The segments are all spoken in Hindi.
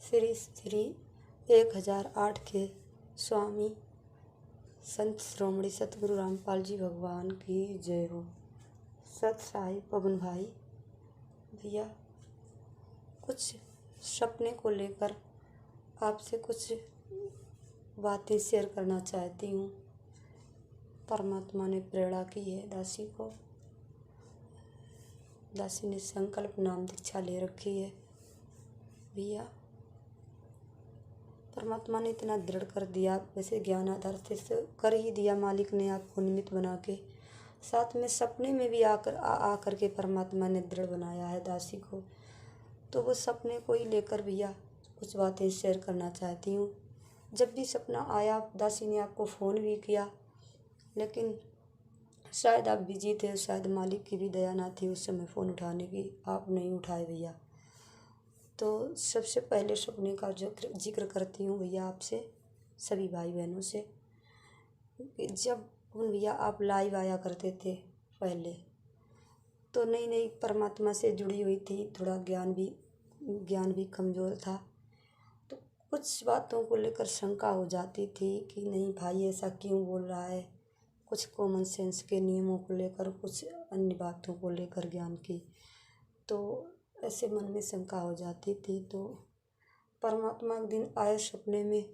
श्री श्री 1008 के स्वामी संत श्रोमणी सतगुरु रामपाल जी भगवान की जय हो। सत साई पवन भाई भैया, कुछ सपने को लेकर आपसे कुछ बातें शेयर करना चाहती हूँ। परमात्मा ने प्रेरणा की है दासी को। दासी ने संकल्प नाम दीक्षा ले रखी है भैया। परमात्मा ने इतना दृढ़ कर दिया, वैसे ज्ञान आधार से कर ही दिया मालिक ने आपको निमित्त बना के। साथ में सपने में भी आकर के परमात्मा ने दृढ़ बनाया है दासी को। तो वो सपने को ही लेकर भैया कुछ बातें शेयर करना चाहती हूँ। जब भी सपना आया दासी ने आपको फ़ोन भी किया, लेकिन शायद आप बिजी थे, शायद मालिक की भी दया ना थी उस समय फ़ोन उठाने की, आप नहीं उठाए भैया। तो सबसे पहले सपने का जिक्र करती हूँ भैया आपसे, सभी भाई बहनों से। जब भैया आप लाइव आया करते थे पहले, तो नई नई परमात्मा से जुड़ी हुई थी, थोड़ा ज्ञान भी कमज़ोर था। तो कुछ बातों को लेकर शंका हो जाती थी कि नहीं भाई ऐसा क्यों बोल रहा है, कुछ कॉमन सेंस के नियमों को लेकर, कुछ अन्य बातों को लेकर ज्ञान की, तो ऐसे मन में शंका हो जाती थी। तो परमात्मा एक दिन आए सपने में,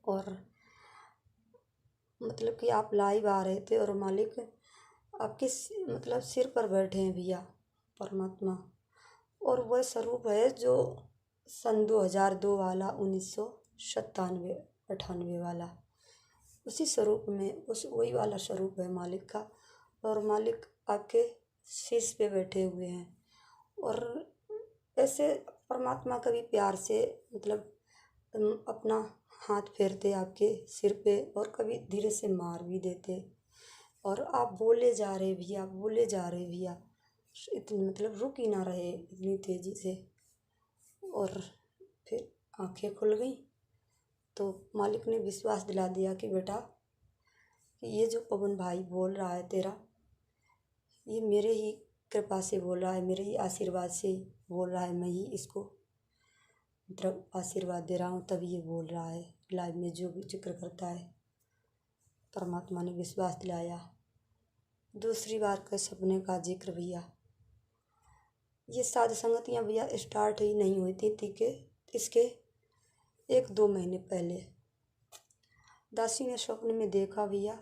और मतलब कि आप लाइव आ रहे थे और मालिक आपके मतलब सिर पर बैठे हैं भैया परमात्मा। और वह स्वरूप है जो सन 2002 वाला, 1997-98 वाला, उसी स्वरूप में वही वाला स्वरूप है मालिक का। और मालिक आपके शीश पे बैठे हुए हैं। और ऐसे परमात्मा कभी प्यार से मतलब अपना हाथ फेरते आपके सिर पे, और कभी धीरे से मार भी देते। और आप बोले जा रहे भैया, इतनी मतलब रुक ही ना रहे इतनी तेज़ी से। और फिर आंखें खुल गई तो मालिक ने विश्वास दिला दिया कि बेटा, कि ये जो पवन भाई बोल रहा है तेरा, ये मेरे ही कृपा से बोल रहा है, मेरे ही आशीर्वाद से बोल रहा है। मैं ही इसको मतलब आशीर्वाद दे रहा हूँ, तभी ये बोल रहा है लाइव में जो भी जिक्र करता है। परमात्मा ने विश्वास दिलाया। दूसरी बार का सपने का जिक्र भैया, ये साध संगतियाँ भैया स्टार्ट ही नहीं हुई थी कि इसके 1-2 महीने पहले दासी ने स्वप्न में देखा भैया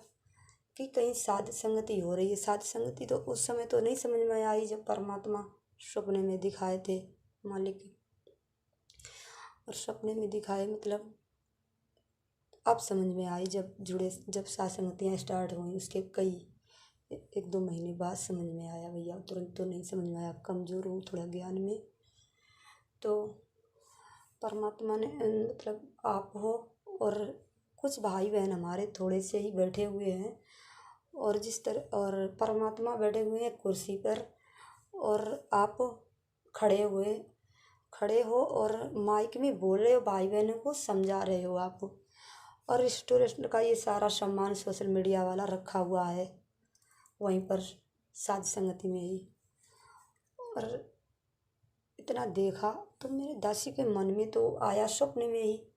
कि कहीं साध संगति हो रही है। साध संगति तो उस समय तो नहीं समझ में आई जब परमात्मा सपने में दिखाए थे मालिक। और सपने में दिखाए मतलब अब समझ में आई, जब साध संगतियाँ स्टार्ट हुई उसके कई 1-2 महीने बाद समझ में आया भैया। तुरंत तो नहीं समझ में आया, कमज़ोर हूँ थोड़ा ज्ञान में। तो परमात्मा ने मतलब आप हो और कुछ भाई बहन हमारे थोड़े से ही बैठे हुए हैं, और जिस तरह और परमात्मा बैठे हुए हैं कुर्सी पर, और आप खड़े हो और माइक में बोल रहे हो, भाई बहनों को समझा रहे हो आप। और रेस्टोरेंट का ये सारा सामान सोशल मीडिया वाला रखा हुआ है वहीं पर साध संगति में ही। और इतना देखा तो मेरे दासी के मन में तो आया स्वप्न में ही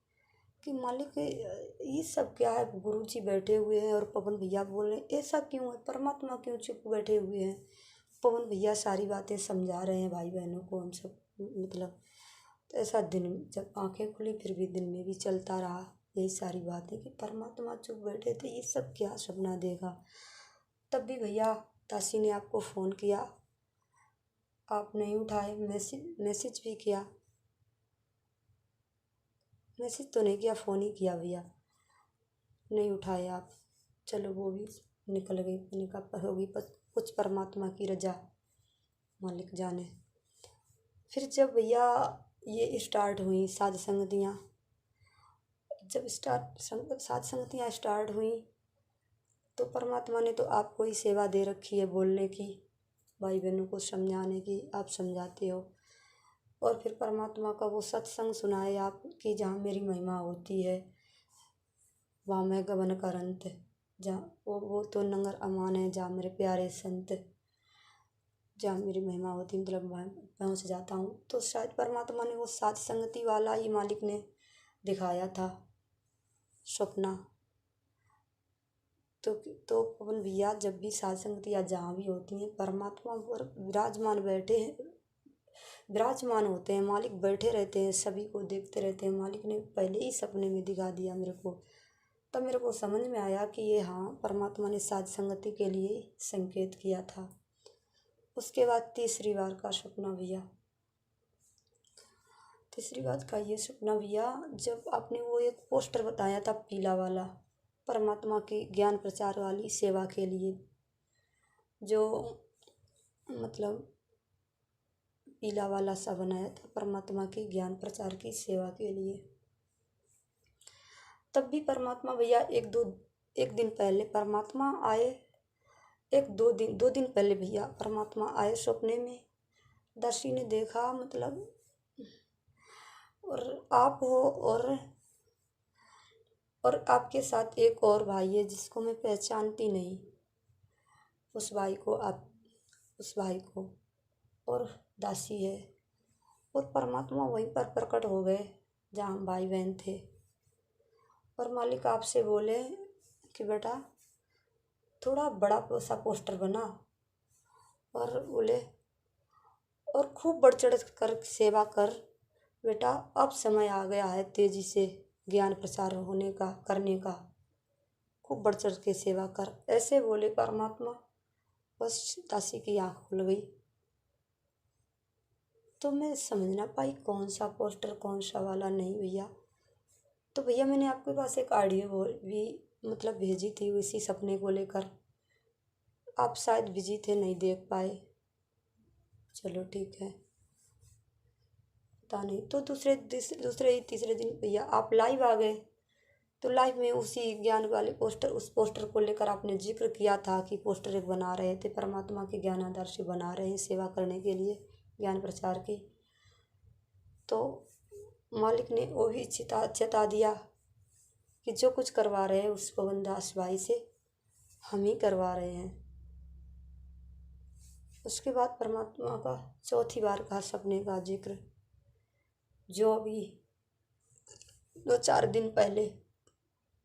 कि मालिक ये सब क्या है, गुरु जी बैठे हुए हैं और पवन भैया बोल रहे हैं, ऐसा क्यों है, परमात्मा क्यों चुप बैठे हुए हैं, पवन भैया सारी बातें समझा रहे हैं भाई बहनों को, हम सब मतलब। तो ऐसा दिन जब आंखें खुली फिर भी दिन में भी चलता रहा यही सारी बातें कि परमात्मा चुप बैठे थे, ये सब क्या सपना देखा। तब भी भैया दासी ने आपको फ़ोन किया, आप नहीं उठाए। मैसेज भी किया, मैसेज तो नहीं किया, फ़ोन ही किया भैया, नहीं उठाए आप। चलो वो भी निकल गई, मैंने कहा होगी कुछ परमात्मा की रजा, मालिक जाने। फिर जब भैया ये स्टार्ट हुई साध संगतियाँ, जब साध संगतियाँ स्टार्ट हुई तो परमात्मा ने तो आपको ही सेवा दे रखी है बोलने की, भाई बहनों को समझाने की, आप समझाते हो। और फिर परमात्मा का वो सत्संग सुनाए आप कि जहाँ मेरी महिमा होती है वहाँ मैं गगन करंत, जहाँ वो तो नंगर अमान है जहाँ मेरे प्यारे संत। जहाँ मेरी महिमा होती, मतलब मैं पहुँच जाता हूँ। तो शायद परमात्मा ने वो साथ संगति वाला ही मालिक ने दिखाया था सपना। तो पवन भैया, जब भी साथ संगतियाँ जहाँ भी होती हैं, परमात्मा पर विराजमान होते हैं, मालिक बैठे रहते हैं, सभी को देखते रहते हैं। मालिक ने पहले ही सपने में दिखा दिया मेरे को। तब मेरे को समझ में आया कि ये हाँ, परमात्मा ने साथ संगति के लिए संकेत किया था। उसके बाद तीसरी बार का सपना भैया, तीसरी बात का ये सपना भैया, जब आपने वो एक पोस्टर बताया था पीला वाला, परमात्मा की ज्ञान प्रचार वाली सेवा के लिए, जो मतलब पीला वाला सा बनाया था परमात्मा की ज्ञान प्रचार की सेवा के लिए। तब भी परमात्मा भैया एक दिन पहले परमात्मा आए, दो दिन पहले भैया परमात्मा आए सपने में। दासी ने देखा, मतलब और आप हो, और आपके साथ एक और भाई है जिसको मैं पहचानती नहीं। उस भाई को और दासी है, और परमात्मा वहीं पर प्रकट हो गए जहाँ हम भाई बहन थे। और मालिक आपसे बोले कि बेटा थोड़ा बड़ा सा पोस्टर बना, और बोले और खूब बढ़ चढ़ कर सेवा कर बेटा, अब समय आ गया है तेजी से ज्ञान प्रचार करने का, खूब बढ़ चढ़ के सेवा कर, ऐसे बोले परमात्मा। बस दासी की आँख खुल गई। तो मैं समझ ना पाई कौन सा पोस्टर कौन सा वाला नहीं भैया। तो भैया मैंने आपके पास एक ऑडियो भी मतलब भेजी थी इसी सपने को लेकर, आप शायद बिजी थे, नहीं देख पाए। चलो ठीक है, पता नहीं। तो तीसरे दिन भैया आप लाइव आ गए। तो लाइव में उसी ज्ञान वाले उस पोस्टर को लेकर आपने जिक्र किया था कि पोस्टर एक बना रहे थे, परमात्मा के ज्ञान आदर्श बना रहे हैं सेवा करने के लिए, ज्ञान प्रचार की। तो मालिक ने वो भी चेता दिया कि जो कुछ करवा रहे हैं उस पवन दास भाई से हम ही करवा रहे हैं। उसके बाद परमात्मा का चौथी बार का सपने का जिक्र, जो अभी 2-4 दिन पहले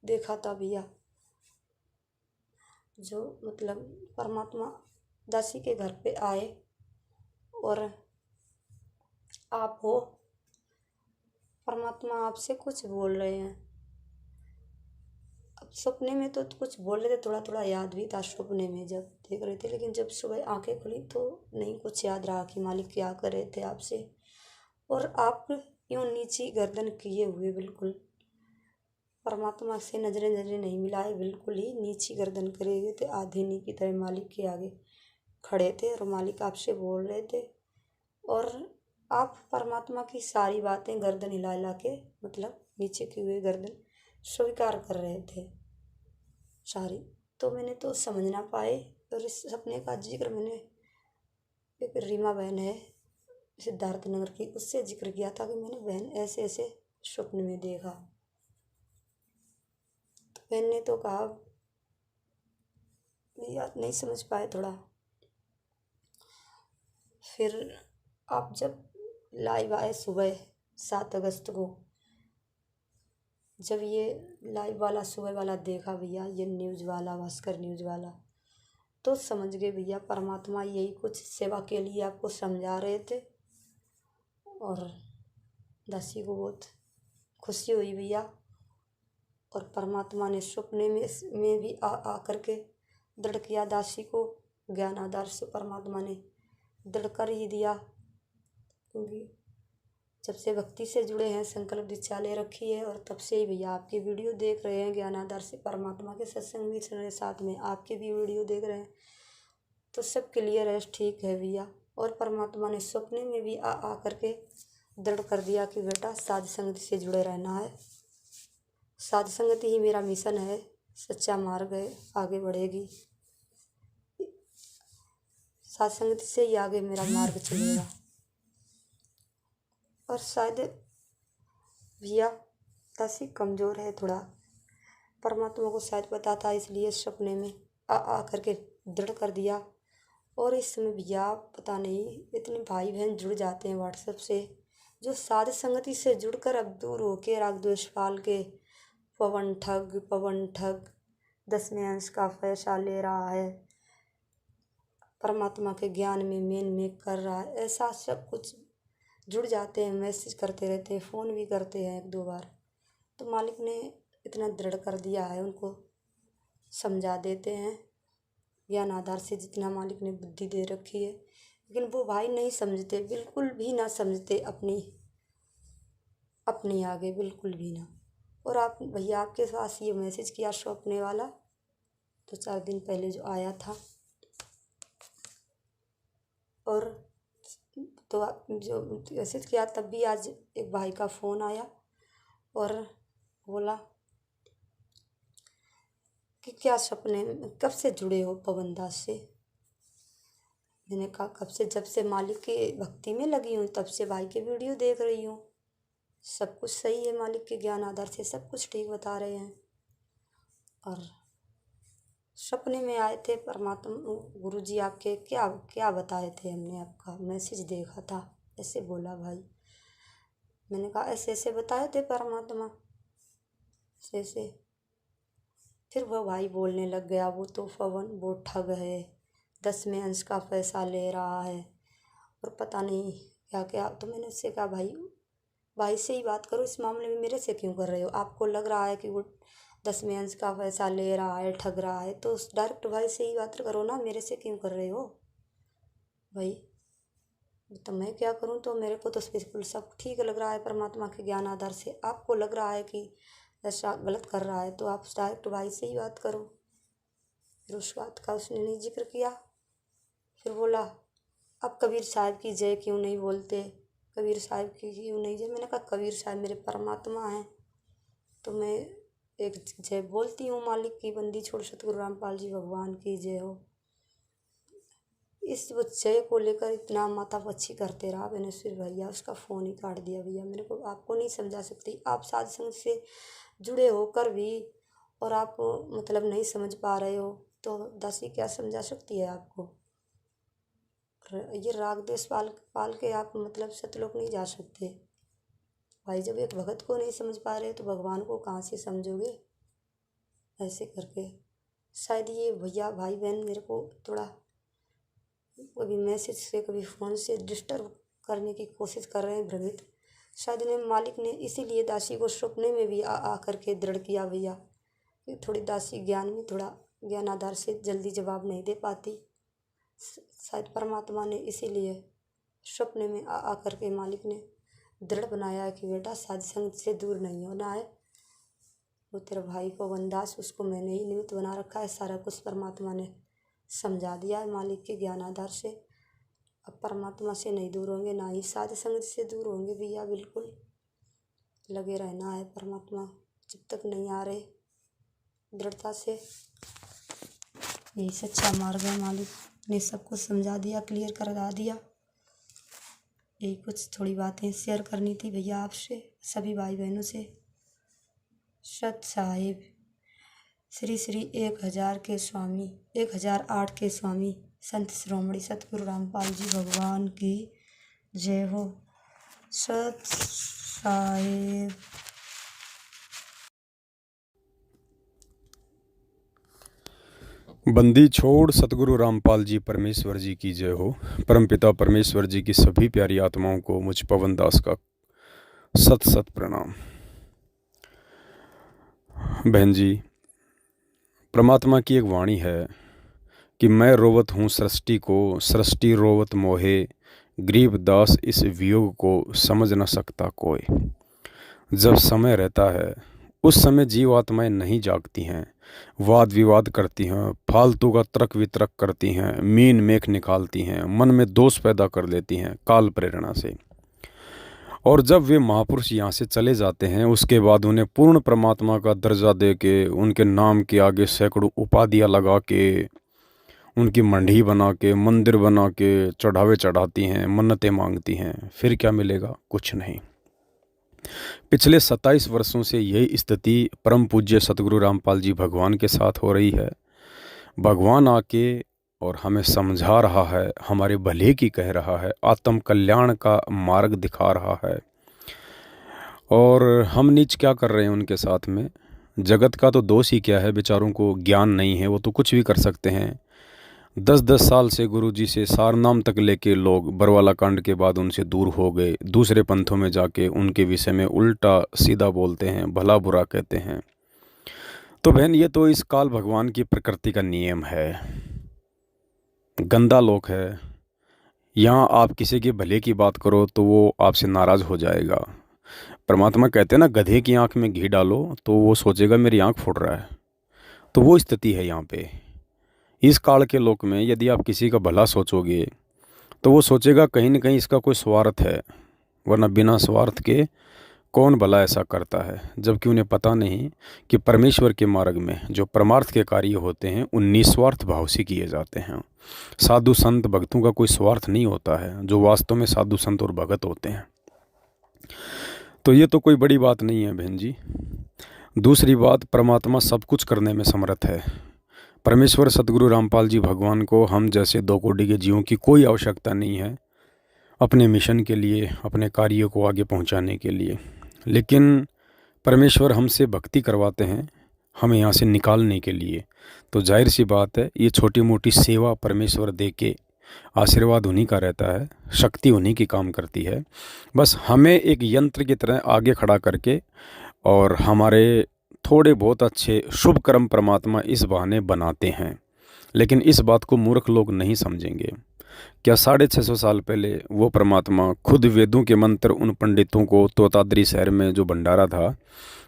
देखा था भैया, जो मतलब परमात्मा दासी के घर पे आए और आप हो, परमात्मा आपसे कुछ बोल रहे हैं। अब सपने में तो कुछ बोल रहे थे, थोड़ा थोड़ा याद भी था सपने में जब देख रहे थे, लेकिन जब सुबह आंखें खुली तो नहीं कुछ याद रहा कि मालिक क्या कर रहे थे आपसे। और आप यूं नीची गर्दन किए हुए, बिल्कुल परमात्मा से नजरें नहीं मिलाए, बिल्कुल ही नीची गर्दन करे हुए थे, आधीनी की तरह मालिक के आगे खड़े थे, और मालिक आपसे बोल रहे थे। और आप परमात्मा की सारी बातें गर्दन हिला हिला के, मतलब नीचे की हुई गर्दन स्वीकार कर रहे थे सारी। तो मैंने तो समझ ना पाए, और इस सपने का जिक्र मैंने एक रीमा बहन है सिद्धार्थनगर की, उससे जिक्र किया था कि मैंने बहन ऐसे ऐसे स्वप्न में देखा। तो बहन ने तो कहा याद नहीं समझ पाए थोड़ा। फिर आप जब लाइव आए सुबह 7 अगस्त को, जब ये लाइव वाला सुबह वाला देखा भैया, ये न्यूज़ वाला, भास्कर न्यूज़ वाला, तो समझ गए भैया परमात्मा यही कुछ सेवा के लिए आपको समझा रहे थे। और दासी को बहुत खुशी हुई भैया, और परमात्मा ने सपने में भी आ करके दृढ़ किया दासी को, ज्ञान आधार से परमात्मा ने दृढ़ कर ही दिया। क्योंकि जब से भक्ति से जुड़े हैं, संकल्प दीक्षा ले रखी है, और तब से ही भैया आपकी वीडियो देख रहे हैं, ज्ञान आधार से परमात्मा के सत्संग भी सुन रहे, साथ में आपके भी वीडियो देख रहे हैं, तो सब क्लियर है, ठीक है भैया। और परमात्मा ने सपने में भी आ करके दृढ़ कर दिया कि बेटा साध संगति से जुड़े रहना है, साध संगति ही मेरा मिशन है, सच्चा मार्ग है, आगे बढ़ेगी, साध संगति से ही आगे मेरा मार्ग चलेगा। और शायद भैया दासी कमज़ोर है थोड़ा, परमात्मा को शायद पता था, इसलिए सपने में आ करके दृढ़ कर दिया। और इस समय भैया पता नहीं इतने भाई बहन जुड़ जाते हैं व्हाट्सएप से, जो साध संगति से जुड़कर अब दूर होके राग द्वेष पाल के पवन ठग 10वें अंश का पैसा ले रहा है, परमात्मा के ज्ञान में मेन कर रहा है, ऐसा सब कुछ जुड़ जाते हैं, मैसेज करते रहते हैं, फ़ोन भी करते हैं 1-2 बार। तो मालिक ने इतना दृढ़ कर दिया है, उनको समझा देते हैं ज्ञान आधार से जितना मालिक ने बुद्धि दे रखी है, लेकिन वो भाई नहीं समझते, बिल्कुल भी ना समझते अपनी आगे, बिल्कुल भी ना। और आप भैया आपके पास ये मैसेज किया सौंपने वाला तो 4 दिन पहले जो आया था, और तो जो मैसेज किया तब भी आज एक भाई का फ़ोन आया और बोला कि क्या सपने में कब से जुड़े हो पवन दास से। मैंने कहा कब से, जब से मालिक के भक्ति में लगी हूँ तब से भाई के वीडियो देख रही हूँ, सब कुछ सही है, मालिक के ज्ञान आधार से सब कुछ ठीक बता रहे हैं। और सपने में आए थे परमात्मा गुरुजी आपके, क्या बताए थे, हमने आपका मैसेज देखा था, ऐसे बोला भाई। मैंने कहा ऐसे ऐसे बताए थे परमात्मा, ऐसे। फिर वह भाई बोलने लग गया, वो तो पवन वो ठग है, 10वें अंश का पैसा ले रहा है और पता नहीं क्या क्या। तो मैंने उससे कहा भाई से ही बात करो, इस मामले में मेरे से क्यों कर रहे हो। आपको लग रहा है कि वो 10वें अंश का पैसा ले रहा है, ठग रहा है, तो उस डायरेक्ट भाई से ही बात करो ना, मेरे से क्यों कर रहे हो भाई। तो मैं क्या करूं, तो मेरे को तो बिल्कुल सब ठीक लग रहा है परमात्मा के ज्ञान आधार से। आपको लग रहा है कि ऐसा गलत कर रहा है तो आप डायरेक्ट भाई से ही बात करो। फिर उस बात का उसने नहीं जिक्र किया। फिर बोला अब कबीर साहब की जय क्यों नहीं बोलते, कबीर साहब की क्यों नहीं जय। मैंने कहा कबीर साहब मेरे परमात्मा हैं, तो मैं एक जय बोलती हूँ, मालिक की बंदी छोड़ सतगुरु रामपाल जी भगवान की जय हो। इस जय को लेकर इतना माथापच्ची करते रहा। मैंने फिर भैया उसका फ़ोन ही काट दिया। भैया मेरे को आपको नहीं समझा सकती, आप साध संग से जुड़े होकर भी और आप मतलब नहीं समझ पा रहे हो, तो दासी क्या समझा सकती है आपको। ये राग द्वेष पाल के आप मतलब सतलोक नहीं जा सकते भाई। जब एक भगत को नहीं समझ पा रहे तो भगवान को कहाँ से समझोगे। ऐसे करके शायद ये भैया भाई बहन मेरे को थोड़ा कभी मैसेज से कभी फ़ोन से डिस्टर्ब करने की कोशिश कर रहे हैं, भ्रमित। शायद इन्हें मालिक ने इसीलिए दासी को सपने में भी आ करके दृढ़ किया भैया कि थोड़ी दासी ज्ञान में थोड़ा ज्ञान आधार से जल्दी जवाब नहीं दे पाती। शायद परमात्मा ने इसीलिए सपने में आ करके मालिक ने दृढ़ बनाया है कि बेटा साध संग से दूर नहीं होना है। वो तेरा भाई पवन दास, उसको मैंने ही निमित्त बना रखा है, सारा कुछ परमात्मा ने समझा दिया है मालिक के ज्ञान आधार से। अब परमात्मा से नहीं दूर होंगे, ना ही साध संगत से दूर होंगे भैया, बिल्कुल लगे रहना है परमात्मा जब तक नहीं आ रहे दृढ़ता से। यही सच्चा मार्ग है, मालिक ने सब कुछ समझा दिया, क्लियर करा दिया। यही कुछ थोड़ी बातें शेयर करनी थी भैया आपसे, सभी भाई बहनों से। सत साहिब श्री श्री 1000 के स्वामी 1008 के स्वामी संत श्रोमणी सतगुरु रामपाल जी भगवान की जय हो। सत साहिब। बंदी छोड़ सतगुरु रामपाल जी परमेश्वर जी की जय हो। परमपिता परमेश्वर जी की सभी प्यारी आत्माओं को मुझ पवन दास का सत सत प्रणाम। बहन जी, परमात्मा की एक वाणी है कि मैं रोवत हूँ सृष्टि को, सृष्टि रोवत मोहे, गरीब दास इस वियोग को समझ न सकता कोई। जब समय रहता है उस समय जीवात्माएं नहीं जागती हैं, वाद विवाद करती हैं, फालतू का तर्क वितर्क करती हैं, मीन मेख निकालती हैं, मन में दोष पैदा कर लेती हैं काल प्रेरणा से। और जब वे महापुरुष यहाँ से चले जाते हैं उसके बाद उन्हें पूर्ण परमात्मा का दर्जा दे के, उनके नाम के आगे सैकड़ों उपाधियाँ लगा के, उनकी मंडी बना के, मंदिर बना के चढ़ावे चढ़ाती हैं, मन्नतें मांगती हैं। फिर क्या मिलेगा? कुछ नहीं। पिछले 27 वर्षों से यही स्थिति परम पूज्य सतगुरु रामपाल जी भगवान के साथ हो रही है। भगवान आके और हमें समझा रहा है, हमारे भले की कह रहा है, आत्म कल्याण का मार्ग दिखा रहा है। और हम नीच क्या कर रहे हैं उनके साथ में? जगत का तो दोष ही क्या है, बेचारों को ज्ञान नहीं है, वो तो कुछ भी कर सकते हैं। 10-10 साल से गुरुजी से सारनाम तक लेके लोग बरवाला कांड के बाद उनसे दूर हो गए, दूसरे पंथों में जाके उनके विषय में उल्टा सीधा बोलते हैं, भला बुरा कहते हैं। तो बहन, ये तो इस काल भगवान की प्रकृति का नियम है, गंदा लोक है। यहाँ आप किसी के भले की बात करो तो वो आपसे नाराज़ हो जाएगा। परमात्मा कहते हैं ना, गधे की आंख में घी डालो तो वो सोचेगा मेरी आंख फूट रहा है। तो वो स्थिति है यहाँ पे। इस काल के लोक में यदि आप किसी का भला सोचोगे तो वो सोचेगा कहीं ना कहीं इसका कोई स्वार्थ है, वरना बिना स्वार्थ के कौन भला ऐसा करता है। जबकि उन्हें पता नहीं कि परमेश्वर के मार्ग में जो परमार्थ के कार्य होते हैं उन निस्वार्थ भाव से किए जाते हैं। साधु संत भक्तों का कोई स्वार्थ नहीं होता है, जो वास्तव में साधु संत और भगत होते हैं। तो ये तो कोई बड़ी बात नहीं है बहन जी। दूसरी बात, परमात्मा सब कुछ करने में समर्थ है। परमेश्वर सतगुरु रामपाल जी भगवान को हम जैसे 2 कोटि के जीवों की कोई आवश्यकता नहीं है अपने मिशन के लिए, अपने कार्यों को आगे पहुंचाने के लिए। लेकिन परमेश्वर हमसे भक्ति करवाते हैं हमें यहाँ से निकालने के लिए। तो जाहिर सी बात है, ये छोटी मोटी सेवा परमेश्वर दे के आशीर्वाद उन्हीं का रहता है, शक्ति उन्हीं की काम करती है। बस हमें एक यंत्र की तरह आगे खड़ा करके और हमारे थोड़े बहुत अच्छे शुभ कर्म परमात्मा इस बहाने बनाते हैं। लेकिन इस बात को मूर्ख लोग नहीं समझेंगे। क्या 650 साल पहले वो परमात्मा खुद वेदों के मंत्र उन पंडितों को तोताद्री शहर में जो भंडारा था,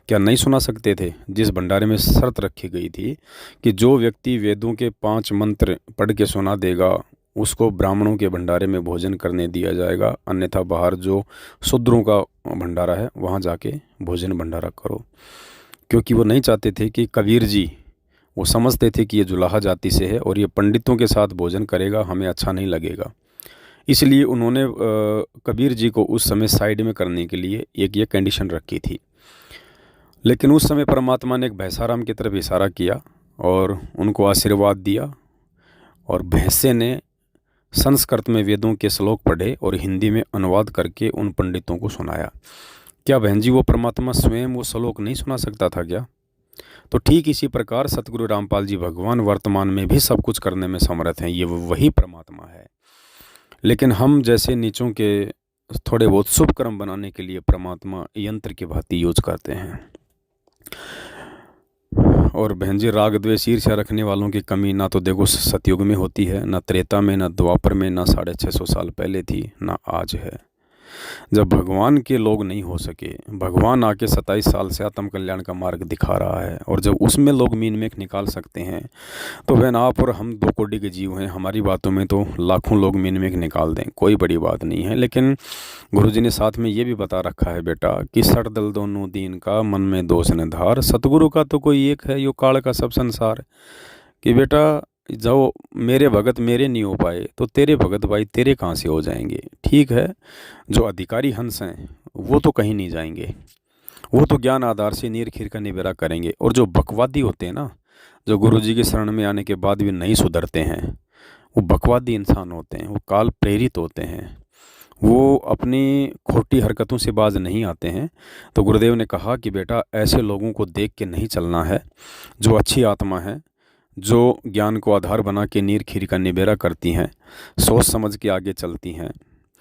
क्या नहीं सुना सकते थे? जिस भंडारे में शर्त रखी गई थी कि जो व्यक्ति वेदों के 5 मंत्र पढ़ के सुना देगा उसको ब्राह्मणों के भंडारे में भोजन करने दिया जाएगा, अन्यथा बाहर जो शूद्रों का भंडारा है वहाँ जाके भोजन भंडारा करो। क्योंकि वो नहीं चाहते थे कि कबीर जी, वो समझते थे कि ये जुलाहा जाति से है और ये पंडितों के साथ भोजन करेगा, हमें अच्छा नहीं लगेगा। इसलिए उन्होंने कबीर जी को उस समय साइड में करने के लिए एक ये कंडीशन रखी थी। लेकिन उस समय परमात्मा ने एक भैंसाराम की तरफ इशारा किया और उनको आशीर्वाद दिया, और भैंसे ने संस्कृत में वेदों के श्लोक पढ़े और हिंदी में अनुवाद करके उन पंडितों को सुनाया। क्या बहन जी वो परमात्मा स्वयं वो श्लोक नहीं सुना सकता था क्या? तो ठीक इसी प्रकार सतगुरु रामपाल जी भगवान वर्तमान में भी सब कुछ करने में समर्थ हैं, ये वही परमात्मा है। लेकिन हम जैसे नीचों के थोड़े बहुत शुभ कर्म बनाने के लिए परमात्मा यंत्र की भांति यूज करते हैं। और बहन जी, राग द्वेष ईर्ष्या रखने वालों की कमी ना तो देखो सतयुग में होती है, ना त्रेता में, ना द्वापर में, ना 650 साल पहले थी, ना आज है। जब भगवान के लोग नहीं हो सके, भगवान आके 27 साल से आत्म कल्याण का मार्ग दिखा रहा है, और जब उसमें लोग मीन मेख निकाल सकते हैं तो बहन आप और हम 2 कोटि के जीव हैं, हमारी बातों में तो लाखों लोग मीन मेख निकाल दें, कोई बड़ी बात नहीं है। लेकिन गुरुजी ने साथ में ये भी बता रखा है बेटा कि सर दल दोनों दीन का, मन में दोष न धार, सतगुरु का तो कोई एक है, यो काल का सब संसार। कि बेटा जो मेरे भगत मेरे नहीं हो पाए तो तेरे भगत भाई तेरे कहाँ से हो जाएंगे? ठीक है, जो अधिकारी हंस हैं वो तो कहीं नहीं जाएंगे, वो तो ज्ञान आधार से नीर खीर का निबेरा करेंगे। और जो बकवादी होते हैं ना, जो गुरुजी की शरण में आने के बाद भी नहीं सुधरते हैं, वो बकवादी इंसान होते हैं, वो काल प्रेरित होते हैं, वो अपनी खोटी हरकतों से बाज नहीं आते हैं। तो गुरुदेव ने कहा कि बेटा ऐसे लोगों को देख के नहीं चलना है, जो अच्छी आत्मा है, जो ज्ञान को आधार बना के नीर खीर का निबेरा करती हैं, सोच समझ के आगे चलती हैं,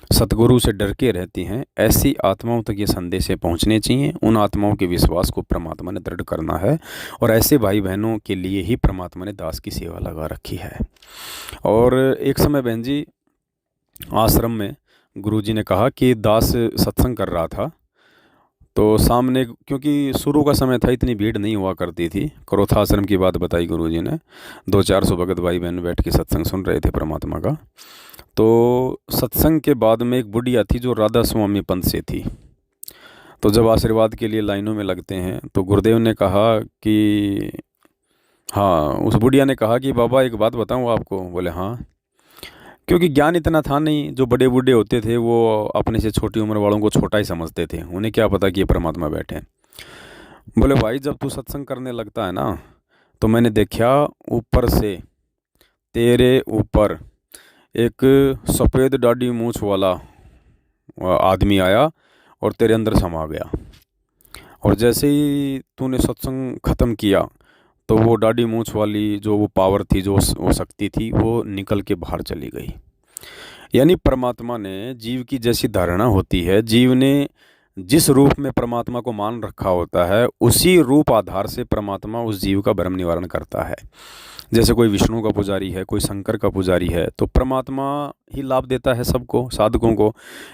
सतगुरु से डर के रहती हैं, ऐसी आत्माओं तक ये संदेश पहुंचने चाहिए। उन आत्माओं के विश्वास को परमात्मा ने दृढ़ करना है, और ऐसे भाई बहनों के लिए ही परमात्मा ने दास की सेवा लगा रखी है। और एक समय बहन जी आश्रम में गुरुजी ने कहा कि दास सत्संग कर रहा था, तो सामने, क्योंकि शुरू का समय था, इतनी भीड़ नहीं हुआ करती थी, क्रोथाश्रम की बात बताई गुरुजी ने, 200-400 भगत भाई बहन बैठ के सत्संग सुन रहे थे परमात्मा का। तो सत्संग के बाद में एक बुढ़िया थी जो राधा स्वामी पंथ से थी। तो जब आशीर्वाद के लिए लाइनों में लगते हैं तो गुरुदेव ने कहा कि हाँ, उस बुढ़िया ने कहा कि बाबा एक बात बताऊँ आपको? बोले हाँ। क्योंकि ज्ञान इतना था नहीं, जो बड़े बूढ़े होते थे वो अपने से छोटी उम्र वालों को छोटा ही समझते थे, उन्हें क्या पता कि ये परमात्मा बैठे हैं। बोले भाई जब तू सत्संग करने लगता है ना, तो मैंने देखा ऊपर से तेरे ऊपर एक सफ़ेद दाढ़ी मूछ वाला आदमी आया और तेरे अंदर समा गया, और जैसे ही तूने सत्संग ख़त्म किया तो वो दाढ़ी मूछ वाली जो वो पावर थी, जो वो शक्ति थी, वो निकल के बाहर चली गई। यानी परमात्मा ने जीव की जैसी धारणा होती है, जीव ने जिस रूप में परमात्मा को मान रखा होता है, उसी रूप आधार से परमात्मा उस जीव का भ्रम निवारण करता है। जैसे कोई विष्णु का पुजारी है, कोई शंकर का पुजारी है, तो परमात्मा ही लाभ देता है सबको, साधकों को।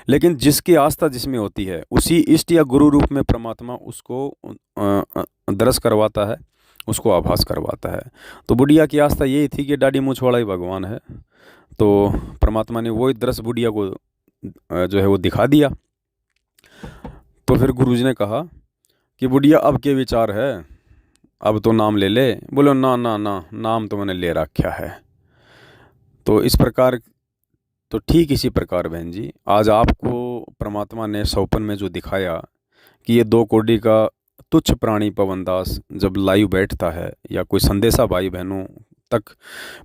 लेकिन जिसकी आस्था जिसमें होती है, उसी इष्ट या गुरु रूप में परमात्मा उसको दर्श करवाता है, उसको आभास करवाता है। तो बुढ़िया की आस्था यही थी कि दाढ़ी मूछ वाला ही भगवान है, तो परमात्मा ने वही दृश्य बुढ़िया को जो है वो दिखा दिया। तो फिर गुरुजी ने कहा कि बुढ़िया अब के विचार है, अब तो नाम ले ले। बोलो ना ना ना, नाम तो मैंने ले रखा है। तो इस प्रकार, तो ठीक इसी प्रकार बहन जी, आज आपको परमात्मा ने सौपन में जो दिखाया कि ये 2 कोड़ी का तुच्छ प्राणी पवनदास जब लाइव बैठता है या कोई संदेशा भाई बहनों तक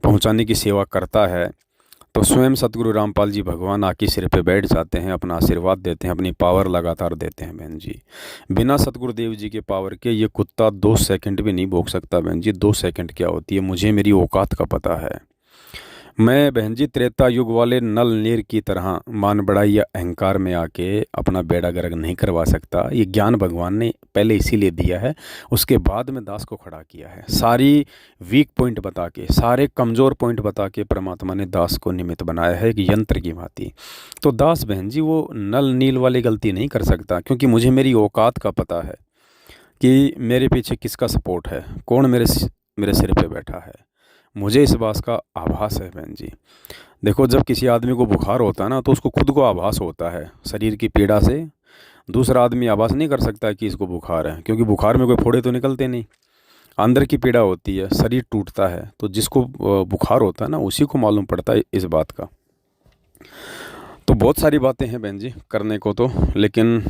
पहुंचाने की सेवा करता है, तो स्वयं सतगुरु रामपाल जी भगवान आके सिर पे बैठ जाते हैं, अपना आशीर्वाद देते हैं, अपनी पावर लगातार देते हैं बहन जी। बिना सतगुरुदेव जी के पावर के ये कुत्ता 2 सेकंड भी नहीं भोग सकता बहन जी। 2 सेकंड क्या होती है, मुझे मेरी औकात का पता है। मैं बहन जी त्रेता युग वाले नल नीर की तरह मान बढ़ाई या अहंकार में आके अपना बेड़ा गर्क नहीं करवा सकता। ये ज्ञान भगवान ने पहले इसीलिए दिया है, उसके बाद में दास को खड़ा किया है। सारी वीक पॉइंट बता के, सारे कमज़ोर पॉइंट बता के परमात्मा ने दास को निमित्त बनाया है, कि यंत्र की भांति। तो दास बहन जी वो नल नील वाली गलती नहीं कर सकता, क्योंकि मुझे मेरी औकात का पता है कि मेरे पीछे किसका सपोर्ट है, कौन मेरे सिर पे बैठा है। मुझे इस बात का आभास है बहन जी। देखो, जब किसी आदमी को बुखार होता है ना, तो उसको खुद को आभास होता है शरीर की पीड़ा से। दूसरा आदमी आभास नहीं कर सकता कि इसको बुखार है, क्योंकि बुखार में कोई फोड़े तो निकलते नहीं, अंदर की पीड़ा होती है, शरीर टूटता है। तो जिसको बुखार होता है ना, उसी को मालूम पड़ता है इस बात का। तो बहुत सारी बातें हैं बहन जी करने को तो, लेकिन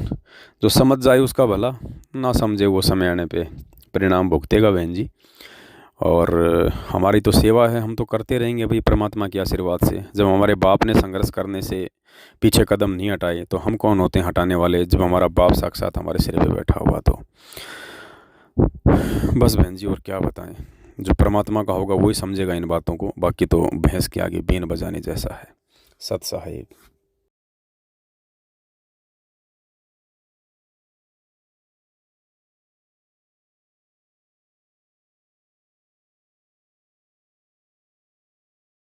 जो समझ जाए उसका भला, ना समझे वो समय आने पे परिणाम भुगतेगा बहन जी। और हमारी तो सेवा है, हम तो करते रहेंगे भाई परमात्मा के आशीर्वाद से। जब हमारे बाप ने संघर्ष करने से पीछे कदम नहीं हटाए, तो हम कौन होते हैं हटाने वाले, जब हमारा बाप साक्षात हमारे सिर पे बैठा हुआ। तो बस बहन जी, और क्या बताएं, जो परमात्मा का होगा वही समझेगा इन बातों को। बाकी तो भैंस के आगे बीन बजाने जैसा है। सत साहिब।